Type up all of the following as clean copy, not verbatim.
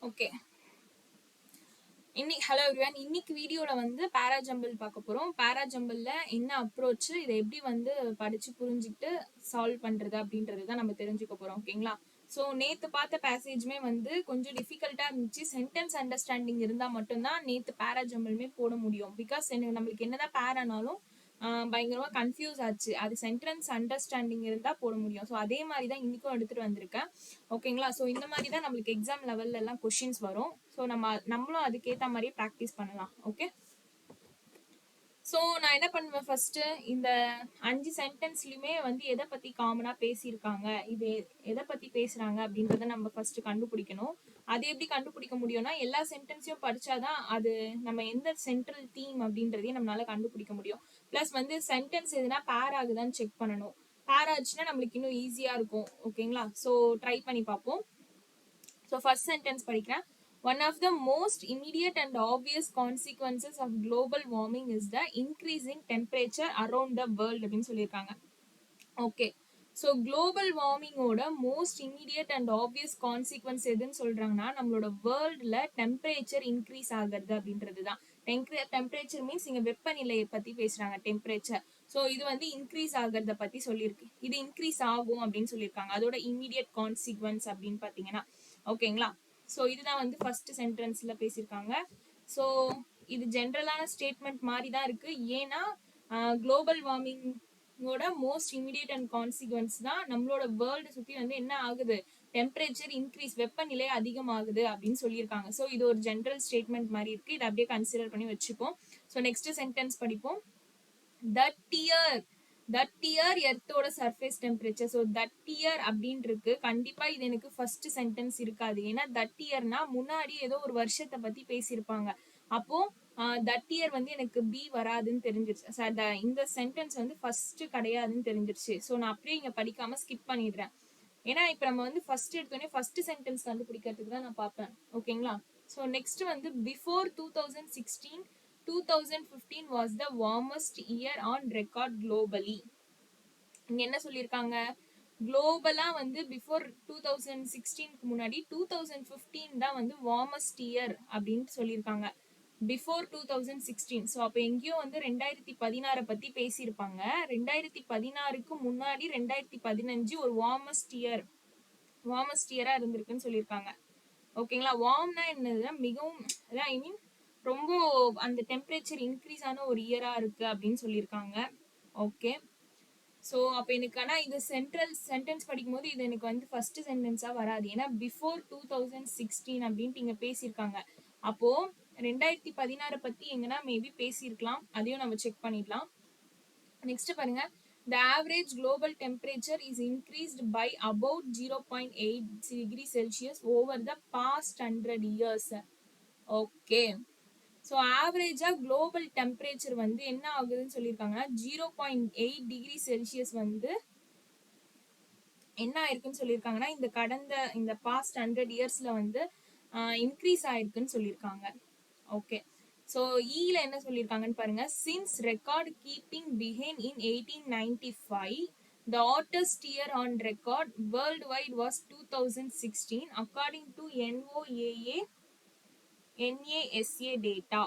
Okay. Hello everyone. இன்னைக்கு வீடியோல வந்து பேராஜம்பிள் பார்க்க போறோம். பேராஜம்பிள்ல என்ன அப்ரோச், இதை எப்படி வந்து படிச்சு புரிஞ்சுக்கிட்டு சால்வ் பண்றது அப்படின்றது தான் நம்ம தெரிஞ்சுக்க போறோம். ஓகேங்களா? ஸோ நேத்து பார்த்த பேசேஜ்மே வந்து கொஞ்சம் டிஃபிகல்ட்டா இருந்துச்சு. சென்டென்ஸ் அண்டர்ஸ்டாண்டிங் இருந்தா மட்டும்தான் நேத்து பேராஜம்பிள்மே போட முடியும். பிகாஸ் நம்மளுக்கு என்னதான் பேரானாலும் பயங்கரமா கன்ஃபியூஸ் ஆச்சு. அது சென்டென்ஸ் அண்டர்ஸ்டாண்டிங் இருந்தா போட முடியும். ஸோ அதே மாதிரி தான் இன்னைக்கும் எடுத்துட்டு வந்திருக்கேன். ஓகேங்களா? ஸோ இந்த மாதிரி தான் நம்மளுக்கு எக்ஸாம் லெவல்ல எல்லாம் கொஸ்டின்ஸ் வரும். ஸோ நம்மளும் அதுக்கேற்ற மாதிரியே ப்ராக்டிஸ் பண்ணலாம். ஓகே. ஸோ நான் என்ன பண்ணுவேன், ஃபர்ஸ்ட் இந்த 5 சென்டென்ஸ்லயுமே வந்து எதை பத்தி காமனா பேசியிருக்காங்க, இது எதை பத்தி பேசுறாங்க அப்படின்றத நம்ம ஃபர்ஸ்ட் கண்டுபிடிக்கணும். அது எப்படி கண்டுபிடிக்க முடியும்னா, எல்லா சென்டென்ஸையும் படிச்சாதான் அது நம்ம எந்த சென்ட்ரல் தீம் அப்படின்றதையும் நம்மளால கண்டுபிடிக்க முடியும். பிளஸ் வந்து சென்டென்ஸ் எதுனா பேர் ஆகுதான்னு செக் பண்ணணும். பேர் ஆச்சுன்னா நம்மளுக்கு இன்னும் ஈஸியா இருக்கும். ஓகேங்களா? ஸோ ட்ரை பண்ணி பார்ப்போம். ஸோ ஃபர்ஸ்ட் சென்டென்ஸ் படிக்கிறேன். One of the most immediate and obvious consequences of global warming is the increasing temperature around the world அப்படின்னு சொல்லியிருக்காங்க. ஓகே. ஸோ குளோபல் வார்மிங்கோட most immediate and obvious consequence எதுன்னு சொல்றாங்கன்னா, நம்மளோட வேர்ல்டுல temperature increase ஆகுறது அப்படின்றது தான். டெம்பரேச்சர் மீன்ஸ் இங்க வெப்பநிலையை பத்தி பேசுறாங்க. டெம்பரேச்சர். ஸோ இது வந்து இன்க்ரீஸ் ஆகுறத பத்தி சொல்லியிருக்கு. இது இன்க்ரீஸ் ஆகும் அப்படின்னு சொல்லியிருக்காங்க. அதோட இமீடியட் கான்சிக்வன்ஸ் அப்படின்னு பாத்தீங்கன்னா, ஓகேங்களா? ஸோ இதுதான் வந்து ஃபர்ஸ்ட் சென்டென்ஸ்ல பேசியிருக்காங்க. ஸோ இது ஜென்ரலான ஸ்டேட்மெண்ட் மாதிரி தான் இருக்கு. ஏன்னா குளோபல் வார்மிங்கோட மோஸ்ட் இமீடியட் அண்ட் கான்சிக்வன்ஸ் தான் நம்மளோட வேர்ல்டு சுற்றி வந்து என்ன ஆகுது, டெம்பரேச்சர் இன்க்ரீஸ், வெப்பநிலை அதிகமாகுது அப்படின்னு சொல்லியிருக்காங்க. ஸோ இது ஒரு ஜென்ரல் ஸ்டேட்மெண்ட் மாதிரி இருக்கு. இதை அப்படியே கன்சிடர் பண்ணி வச்சுப்போம். ஸோ நெக்ஸ்ட் சென்டென்ஸ் படிப்போம். தட் இயர் எர்த்தோட surface temperature. So that year அப்படின்னு இருக்கு. கண்டிப்பா இது எனக்கு ஃபர்ஸ்ட் சென்டென்ஸ் இருக்காது. ஏன்னா தட் இயர்னா முன்னாடி ஏதோ ஒரு வருஷத்தை பத்தி பேசியிருப்பாங்க. அப்போ தட் இயர் வந்து எனக்கு பி வராதுன்னு தெரிஞ்சிருச்சு. இந்த சென்டென்ஸ் வந்து ஃபர்ஸ்ட் கிடையாதுன்னு தெரிஞ்சிருச்சு. ஸோ நான் அப்படியே இங்க படிக்காம ஸ்கிப் பண்ணிடுறேன். ஏன்னா இப்ப நம்ம வந்து ஃபர்ஸ்ட் எடுத்தோடனே ஃபர்ஸ்ட் சென்டென்ஸ் கண்டுபிடிக்கிறதுக்கு தான் நான் பார்ப்பேன். ஓகேங்களா? ஸோ நெக்ஸ்ட் வந்து before 2016 2015 was the warmest year on record globally. இங்க என்ன சொல்லியிருக்காங்க, குளோபலா வந்து பிஃபோர் 2016க்கு முன்னாடி 2015 தான் வந்து வார்மஸ்ட் இயர் அப்படின்னு சொல்லியிருக்காங்க. பிஃபோர் 2016. ஸோ அப்போ எங்கேயோ வந்து 2016 பத்தி பேசியிருப்பாங்க. 2016க்கு முன்னாடி 2015 ஒரு வார்மஸ்ட் இயரா இருந்திருக்குன்னு சொல்லியிருக்காங்க. ஓகேங்களா? வார்ம்னா என்னதுன்னா மிகவும், ஐ மீன் ரொம்ப அந்த டெம்பரேச்சர் இன்க்ரீஸ் ஆன ஒரு இயரா இருக்கு அப்படின்னு சொல்லியிருக்காங்க. ஓகே. ஸோ அப்போ எனக்கு ஆனால் இது சென்ட்ரல் சென்டென்ஸ் படிக்கும் போது இது எனக்கு வந்து ஃபர்ஸ்ட் சென்டென்ஸாக வராது. ஏன்னா பிஃபோர் 2016 அப்படின்ட்டு இங்கே பேசியிருக்காங்க. அப்போ 2016 பத்தி எங்கன்னா மேபி பேசியிருக்கலாம். அதையும் நம்ம செக் பண்ணிடலாம். நெக்ஸ்ட் பாருங்க. The average global temperature is increased by about 0.8 degrees Celsius over the past 100 years. Okay. So ஆவரேஜா குளோபல் டெம்பரேச்சர் வந்து என்ன ஆகுதுன்னு சொல்லியிருக்காங்கன்னா 0.8 டிகிரி செல்சியஸ் வந்து என்ன ஆயிருக்குன்னு சொல்லியிருக்காங்கன்னா இந்த பாஸ்ட் 100 இயர்ஸ்ல வந்து இன்க்ரீஸ் ஆயிருக்குன்னு சொல்லியிருக்காங்க. ஓகே. ஸோ ஈல என்ன சொல்லியிருக்காங்கன்னு பாருங்க. Since record keeping behind in 1895, the hottest year on record worldwide was 2016 according to NASA data.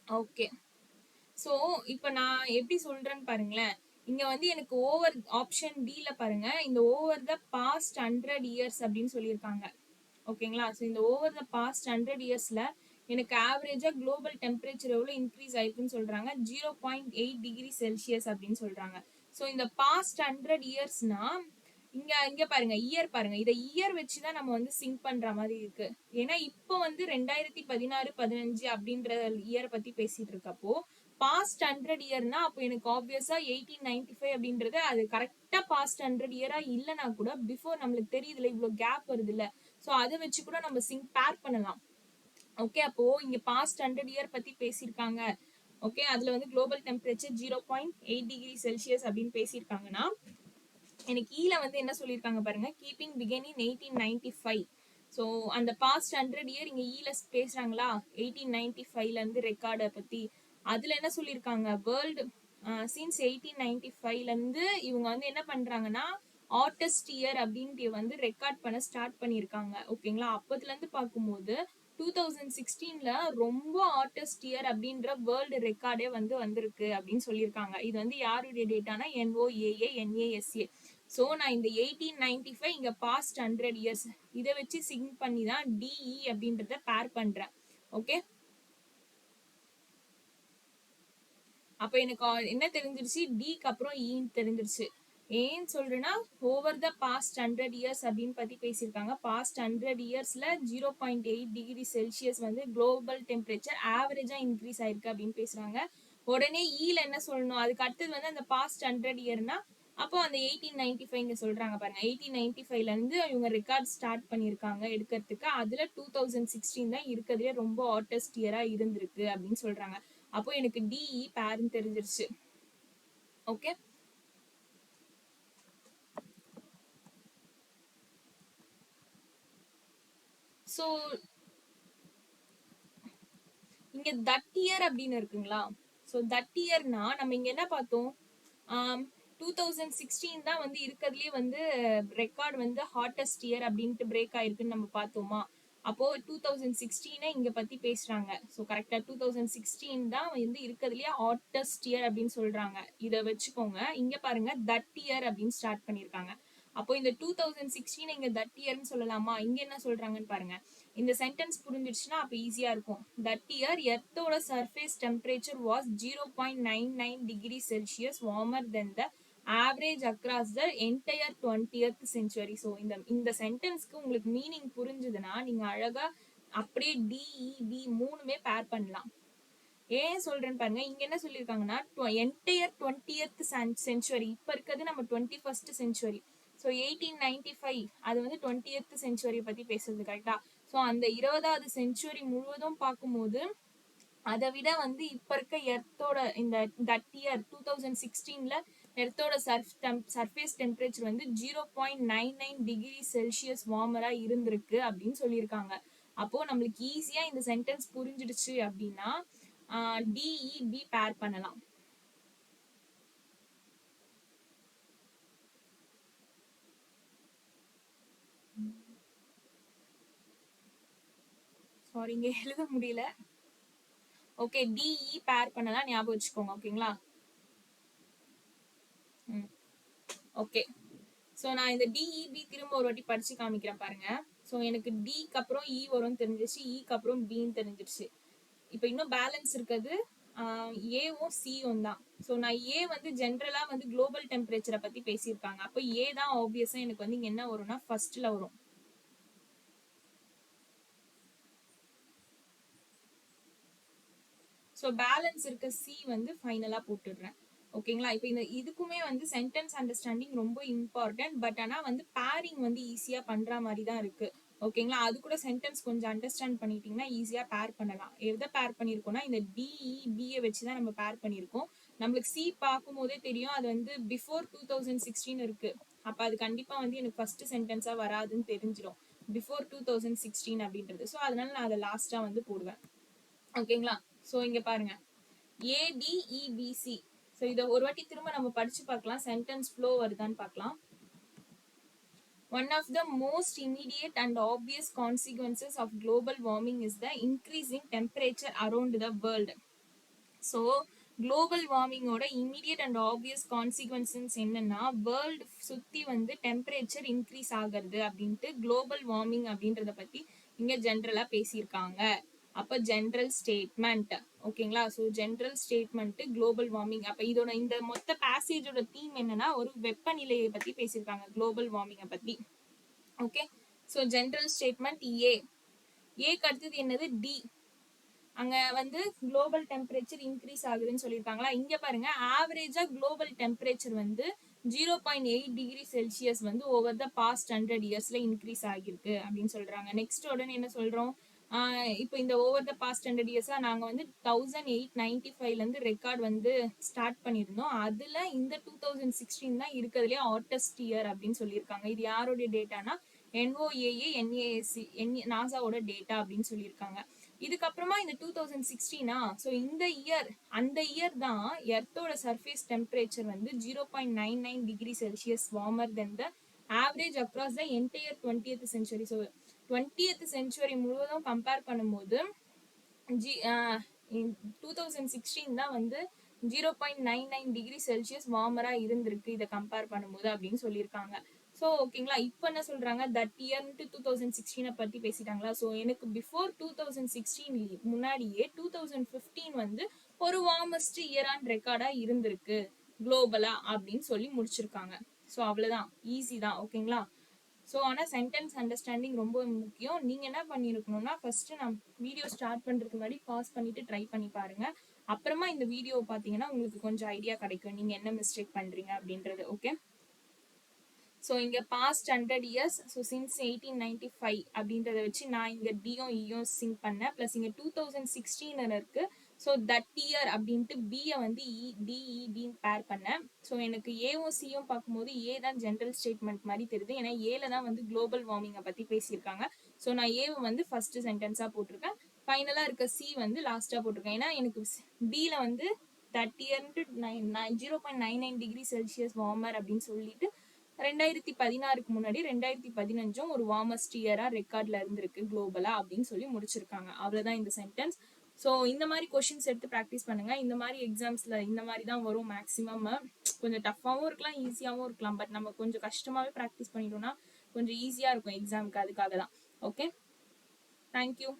Okay. So இப்போ நான் எப்படி சொல்றேன்னு பாருங்களேன். இங்க வந்து எனக்கு ஓவர் ஆப்ஷன் டில பாருங்க, இந்த ஓவர் த பாஸ்ட் 100 இயர்ஸ் அப்படின்னு சொல்லியிருக்காங்க. ஓகேங்களா? ஸோ இந்த ஓவர் த பாஸ்ட் 100 இயர்ஸ்ல எனக்கு ஆவரேஜா குளோபல் டெம்பரேச்சர் எவ்வளவு இன்க்ரீஸ் ஆயிருக்குன்னு சொல்றாங்க, 0.8 டிகிரி செல்சியஸ் அப்படின்னு சொல்றாங்க. ஸோ இந்த பாஸ்ட் 100 இயர்ஸ்னா இங்க பாருங்க, இயர் பாருங்க. இதை இயர் வச்சுதான் நம்ம வந்து சிங்க் பண்ற மாதிரி இருக்கு. ஏன்னா இப்போ வந்து 2016-15 அப்படின்ற இயர் பத்தி பேசிட்டு இருக்கப்போ பாஸ்ட் 100 இயர்னா அப்போ எனக்கு ஆப்வியஸா 1895 அப்படின்றது அது கரெக்டா பாஸ்ட் 100 இயரா இல்லைன்னா கூட பிஃபோர் நம்மளுக்கு தெரியுதுல, இவ்வளவு கேப் வருது இல்ல. ஸோ அதை வச்சு கூட நம்ம பேர் பண்ணலாம். ஓகே. அப்போ இங்க பாஸ்ட் 100 இயர் பத்தி பேசியிருக்காங்க. ஓகே. அதுல வந்து குளோபல் டெம்பரேச்சர் 0.8 டிகிரி செல்சியஸ் அப்படின்னு பேசியிருக்காங்கன்னா எனக்கு ஈல வந்து என்ன சொல்லியிருக்காங்க பாருங்க, கீப்பிங் பிகின் இன் 1895. ஸோ அந்த பாஸ்ட் 100 இயர் இங்க ஈல பேசுறாங்களா, 1895ல இருந்து ரெக்கார்டை பத்தி. அதுல என்ன சொல்லியிருக்காங்க, வேர்ல்டு சின்ஸ் 1895ல இருந்து இவங்க வந்து என்ன பண்றாங்கன்னா ஹாட்டஸ்ட் இயர் அப்படின்ட்டு வந்து ரெக்கார்ட் பண்ண ஸ்டார்ட் பண்ணியிருக்காங்க. ஓகேங்களா, அப்பத்துல இருந்து பார்க்கும்போது 2016ல ரொம்ப ஹாட்டஸ்ட் இயர் அப்படின்ற வேர்ல்டு ரெக்கார்டே வந்து வந்திருக்கு அப்படின்னு சொல்லியிருக்காங்க. இது வந்து யாருடைய டேட்டானா NOAA NASA. ஸோ நான் இந்த 1895 இங்க பாஸ்ட் 100 இயர்ஸ் இதை வச்சு சிங்க் பண்ணி தான் DE அப்படின்றத பேர் பண்றேன். ஓகே, அப்ப எனக்கு என்ன தெரிஞ்சிருச்சு, டிக்கு அப்புறம் ஈன்னு தெரிஞ்சிருச்சு. ஏன்னு சொல்றேன்னா ஓவர் த பாஸ்ட் 100 இயர்ஸ் அப்படின்னு பத்தி பேசியிருக்காங்க. பாஸ்ட் 100 இயர்ஸ்ல 0.8 டிகிரி செல்சியஸ் வந்து குளோபல் டெம்பரேச்சர் ஆவரேஜா இன்க்ரீஸ் ஆயிருக்கு அப்படின்னு பேசுறாங்க. உடனே ஈல என்ன சொல்லணும், அதுக்கு அடுத்தது வந்து அந்த பாஸ்ட் 100 இயர்னா அப்போ அந்த 1895 சொல்றாங்க பாருங்க. 1895ல இருந்து இவங்க ரெக்கார்ட் ஸ்டார்ட் பண்ணியிருக்காங்க எடுக்கிறதுக்கு. அதுல 2016 தான் இருக்கிறதுலே ரொம்ப ஹாட்டஸ்ட் இயரா இருந்திருக்கு அப்படின்னு சொல்றாங்க. அப்போ எனக்கு டிஇ பேருன்னு தெரிஞ்சிருச்சு. ஓகே, ஸோ இங்க தட் இயர் அப்படின்னு இருக்குங்களா. ஸோ தட் இயர்னா நம்ம இங்க என்ன பார்த்தோம், 2016 தான் வந்து இருக்கிறதுலே வந்து ரெக்கார்ட் வந்து ஹாட்டஸ்ட் இயர் அப்படின்ட்டு பிரேக் ஆயிருக்குன்னு நம்ம பார்த்தோமா. அப்போ 2016 இங்க பத்தி பேசுறாங்க. ஸோ கரெக்டா 2016 தான் வந்து இருக்கிறதுலயே ஹாட்டஸ்ட் இயர் அப்படின்னு சொல்றாங்க. இதை வச்சுக்கோங்க. இங்க பாருங்க தட் இயர் அப்படின்னு ஸ்டார்ட் பண்ணிருக்காங்க. அப்போ இந்த 2016 இங்க தட் இயர்னு சொல்லலாமா. இங்க என்ன சொல்றாங்கன்னு பாருங்க. இந்த சென்டென்ஸ் புரிஞ்சிடுச்சுன்னா அப்போ ஈஸியா இருக்கும். தட் இயர் எர்த்தோட surface temperature was 0.99 degree Celsius warmer than the average across the entire 20th century. So இந்த சென்டென்ஸ்க்கு உங்களுக்கு மீனிங் புரிஞ்சுதுன்னா நீங்க அழகா அப்படியே டிஇபி மூணுமே பேர் பண்ணலாம். ஏன் சொல்றேன்னு பாருங்க. இங்க என்ன சொல்லியிருக்காங்கன்னா என்டையர் 20th செஞ்சுரி, இப்ப இருக்கிறது நம்ம 21st செஞ்சுரி. ஸோ 1895 அது வந்து 20th செஞ்சுரி பத்தி பேசுறது கரெக்டா. ஸோ அந்த 20வது செஞ்சுரி முழுவதும் பார்க்கும்போது அதை விட வந்து இப்ப இருக்க எர்த்தோட இந்த தட் இயர் 2016ல எர்த்தோட சர்ஃபேஸ் டெம்பரேச்சர் வந்து 0.99 டிகிரி செல்சியஸ் வார்மரா இருந்திருக்கு அப்படின்னு சொல்லியிருக்காங்க. அப்போ நம்மளுக்கு ஈஸியா இந்த சென்டென்ஸ் புரிஞ்சிடுச்சு அப்படின்னா டிஇபி பேர் பண்ணலாம். சாரி, இங்க எழுத முடியல. ஓகே, டிஇ பேர் பண்ணலாம், ஞாபகம் வச்சுக்கோங்க. ஓகேங்களா. ஓகே, ஸோ நான் இந்த டிஇபி திரும்ப ஒரு வாட்டி படிச்சு காமிக்கிறேன் பாருங்க. ஸோ எனக்கு டிக்கு அப்புறம் இ வரும்னு தெரிஞ்சிருச்சு, இக்கு அப்புறம் பின்னு தெரிஞ்சிருச்சு. இப்போ இன்னும் பேலன்ஸ் இருக்குது ஏவும் சியும் தான். ஸோ நான் ஏ வந்து ஜென்ரலா வந்து குளோபல் டெம்பரேச்சரை பத்தி பேசியிருக்காங்க. அப்போ ஏ தான் ஆப்வியஸா எனக்கு வந்து இங்க என்ன வரும்னா ஃபர்ஸ்ட்ல வரும். ஸோ பேலன்ஸ் இருக்க சி வந்து ஃபைனலா போட்டுடுறேன். ஓகேங்களா. இப்போ இந்த இதுக்குமே வந்து சென்டென்ஸ் அண்டர்ஸ்டாண்டிங் ரொம்ப இம்பார்ட்டன்ட். பட் ஆனால் வந்து பேரிங் வந்து ஈஸியா பண்ற மாதிரி தான் இருக்கு. ஓகேங்களா. அது கூட சென்டென்ஸ் கொஞ்சம் அண்டர்ஸ்டாண்ட் பண்ணிட்டீங்கன்னா ஈஸியா பேர் பண்ணலாம். எதை பேர் பண்ணியிருக்கோம்னா இந்த டிஇபியை வச்சு தான் நம்ம பேர் பண்ணியிருக்கோம். நம்மளுக்கு சி பார்க்கும் போதே தெரியும் அது வந்து பிஃபோர் 2016 இருக்கு. அப்ப அது கண்டிப்பா வந்து எனக்கு ஃபர்ஸ்ட் சென்டென்ஸா வராதுன்னு தெரிஞ்சிடும், பிஃபோர் 2016 அப்படின்றது. ஸோ அதனால நான் அதை லாஸ்டா வந்து போடுவேன். ஓகேங்களா. ஸோ இங்க பாருங்க ஏடிஇபிசி. ஸோ இதை ஒரு வாட்டி திரும்ப நம்ம படிச்சு பார்க்கலாம், சென்டென்ஸ் ஃப்ளோ வருதான்னு பார்க்கலாம். One of the most immediate and obvious consequences of global warming is the increasing temperature around the world. So global வார்மிங்கோட இமீடியட் அண்ட் ஆப்வியஸ் கான்சிக்வன்சஸ் என்னன்னா வேர்ல்டு சுத்தி வந்து டெம்பரேச்சர் இன்க்ரீஸ் ஆகிறது அப்படின்ட்டு குளோபல் வார்மிங் அப்படின்றத பத்தி இங்க ஜென்ரலா பேசியிருக்காங்க. அப்ப ஜென்ரல் ஸ்டேட்மெண்ட். ஓகேங்களா. So general statement global warming. அப்ப இதோட இந்த மொத்த பேசேஜோட தீம் என்னன்னா ஒரு வெப்பநிலையை பத்தி பேசியிருக்காங்க, குளோபல் வார்மிங்கை பத்தி. ஓகே, ஸோ ஜென்ரல் ஸ்டேட்மெண்ட் ஏக்கு அடுத்தது என்னது டி. அங்க வந்து குளோபல் டெம்பரேச்சர் இன்க்ரீஸ் ஆகுதுன்னு சொல்லியிருக்காங்களா. இங்க பாருங்க ஆவரேஜா குளோபல் டெம்பரேச்சர் வந்து 0.8 டிகிரி செல்சியஸ் வந்து ஓவர் த பாஸ்ட் 100 இயர்ஸ்ல இன்க்ரீஸ் ஆகிருக்கு அப்படின்னு சொல்றாங்க. நெக்ஸ்ட் உடனே என்ன சொல்றோம், இப்போ இந்த ஓவர் த பாஸ்ட் 100 இயர்ஸா நாங்க வந்து 1895ல இருந்து ரெக்கார்ட் வந்து ஸ்டார்ட் பண்ணியிருந்தோம். அதுல இந்த 2016 தான் இருக்கிறதுலே ஹாட்டஸ்ட் இயர் அப்படின்னு சொல்லியிருக்காங்க. இது யாருடைய டேட்டானா NOAA NASC நாசாவோட டேட்டா அப்படின்னு சொல்லியிருக்காங்க. இதுக்கப்புறமா இந்த 2016 ஸோ இந்த இயர் அந்த இயர் தான் எர்த்தோட சர்ஃபேஸ் டெம்பரேச்சர் வந்து 0.99 degree Celsius warmer than the average across the entire 20th century. So 20th century முழுவதும் கம்பேர் பண்ணும்போது ஜி 2016 தான் வந்து 0.99 டிகிரி செல்சியஸ் வார்மரா இருந்திருக்கு இதை கம்பேர் பண்ணும்போது அப்படின்னு சொல்லியிருக்காங்க. ஸோ ஓகேங்களா, இப்போ என்ன சொல்றாங்க, தட் இயர்ன்ட்டு 2016 பத்தி பேசிட்டாங்களா. ஸோ எனக்கு பிஃபோர் 2016 முன்னாடியே 2015 வந்து ஒரு வார்மஸ்ட் இயரான் ரெக்கார்டா இருந்திருக்கு குளோபலா அப்படின்னு சொல்லி முடிச்சிருக்காங்க. ஸோ அவ்வளவுதான், ஈஸி தான். ஓகேங்களா. ஸோ ஆனால் சென்டென்ஸ் அண்டர்ஸ்டாண்டிங் ரொம்ப முக்கியம். நீங்கள் என்ன பண்ணியிருக்கணும்னா ஃபர்ஸ்ட் நான் வீடியோ ஸ்டார்ட் பண்ணுறதுக்கு முன்னாடி பாஸ் பண்ணிட்டு ட்ரை பண்ணி பாருங்க. அப்புறமா இந்த வீடியோ பார்த்தீங்கன்னா உங்களுக்கு கொஞ்சம் ஐடியா கிடைக்கும் நீங்கள் என்ன மிஸ்டேக் பண்ணுறீங்க அப்படின்றது. ஓகே. ஸோ இங்கே பாஸ்ட் 100 years, ஸோ சின்ஸ் 1895 அப்படின்றத வச்சு நான் இங்கே டியும் இயும் சிங்க் பண்ணேன். ப்ளஸ் இங்கே 2016 இருக்கு. ஸோ தட் இயர் அப்படின்ட்டு பியை வந்து டிஇடின்னு பேர் பண்ணேன். ஸோ எனக்கு ஏவும் சியும் பார்க்கும்போது ஏ தான் ஜென்ரல் ஸ்டேட்மெண்ட் மாதிரி தெரியுது, ஏன்னா ஏல தான் வந்து குளோபல் வார்மிங்கை பற்றி பேசியிருக்காங்க. ஸோ நான் ஏவை வந்து ஃபர்ஸ்ட் சென்டென்ஸாக போட்டிருக்கேன், ஃபைனலாக இருக்க சி வந்து லாஸ்ட்டாக போட்டிருக்கேன். ஏன்னா எனக்கு பியில் வந்து தட் இயர்ன்ட்டு 0.99 டிகிரி செல்சியஸ் வார்மர் அப்படின்னு சொல்லிட்டு 2016க்கு முன்னாடி 2015 ஒரு வார்மஸ்ட் இயரா ரெக்கார்ட்ல இருந்திருக்கு குளோபலா அப்படின்னு சொல்லி முடிச்சிருக்காங்க. அவ்வளவுதான் இந்த சென்டென்ஸ். ஸோ இந்த மாதிரி கொஷின்ஸ் எடுத்து ப்ராக்டிஸ் பண்ணுங்க. இந்த மாதிரி எக்ஸாம்ஸ்ல இந்த மாதிரி தான் வரும் மேக்ஸிமம். கொஞ்சம் டஃப்பாகவும் இருக்கலாம், ஈஸியாகவும் இருக்கலாம். பட் நம்ம கொஞ்சம் கஷ்டமாவே ப்ராக்டிஸ் பண்ணிட்டோம்னா கொஞ்சம் ஈஸியா இருக்கும் எக்ஸாமுக்கு. அதுக்காக தான். Okay, thank you.